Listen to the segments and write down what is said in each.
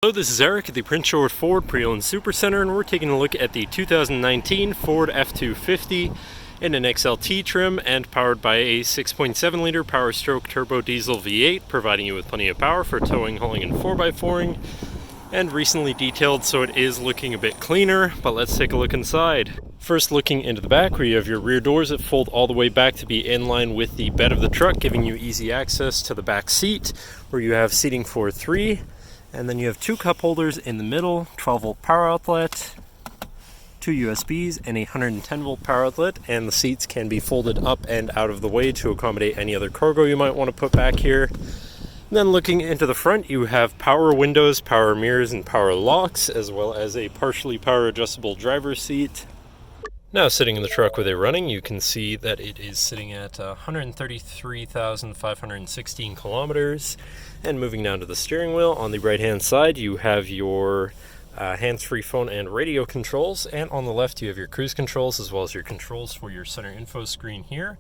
Hello, this is Eric at the Prince George Ford Pre-Owned Supercentre, and we're taking a look at the 2019 Ford F-250 in an XLT trim and powered by a 6.7 liter Power Stroke turbo diesel V8, providing you with plenty of power for towing, hauling, and 4x4ing, and recently detailed, so it is looking a bit cleaner. But let's take a look inside. First, looking into the back, where you have your rear doors that fold all the way back to be in line with the bed of the truck, giving you easy access to the back seat, where you have seating for 3. And then you have 2 cup holders in the middle, 12-volt power outlet, 2 USBs, and a 110-volt power outlet. And the seats can be folded up and out of the way to accommodate any other cargo you might want to put back here. And then looking into the front, you have power windows, power mirrors, and power locks, as well as a partially power adjustable driver's seat. Now, sitting in the truck with it running, you can see that it is sitting at 133,516 kilometers. And moving down to the steering wheel, on the right-hand side, you have your hands-free phone and radio controls. And on the left, you have your cruise controls, as well as your controls for your center info screen here,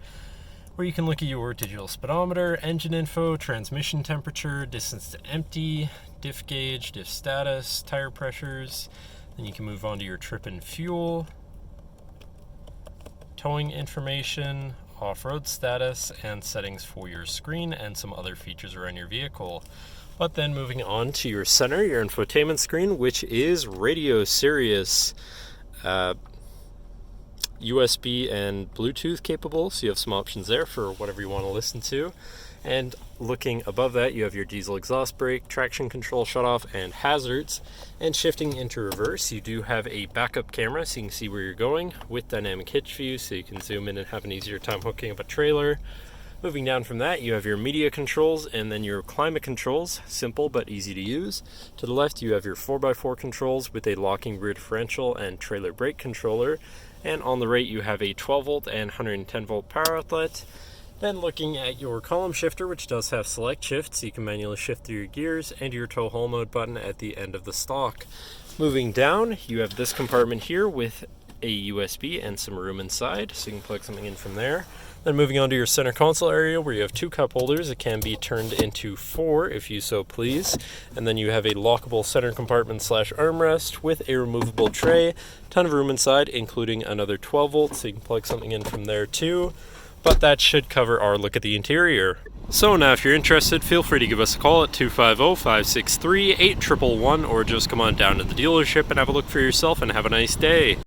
where you can look at your digital speedometer, engine info, transmission temperature, distance to empty, diff gauge, diff status, tire pressures. Then you can move on to your trip and fuel, towing information, off-road status, and settings for your screen, and some other features around your vehicle. But then moving on to your center, your infotainment screen, which is radio, Sirius, USB and Bluetooth capable, so you have some options there for whatever you want to listen to. And looking above that, you have your diesel exhaust brake, traction control, shutoff, and hazards. And shifting into reverse, you do have a backup camera so you can see where you're going, with dynamic hitch view so you can zoom in and have an easier time hooking up a trailer. Moving down from that, you have your media controls and then your climate controls, simple but easy to use. To the left, you have your 4x4 controls with a locking rear differential and trailer brake controller. And on the right, you have a 12-volt and 110-volt power outlet. Then looking at your column shifter, which does have select shift, so you can manually shift through your gears, and your tow haul mode button at the end of the stalk. Moving down, you have this compartment here with a USB and some room inside, so you can plug something in from there. Then moving on to your center console area, where you have 2 cup holders. It can be turned into 4 if you so please. And then you have a lockable center compartment / armrest with a removable tray. Ton of room inside, including another 12 volts, so you can plug something in from there too. But that should cover our look at the interior. So now, if you're interested, feel free to give us a call at 250-563-8111, or just come on down to the dealership and have a look for yourself, and have a nice day.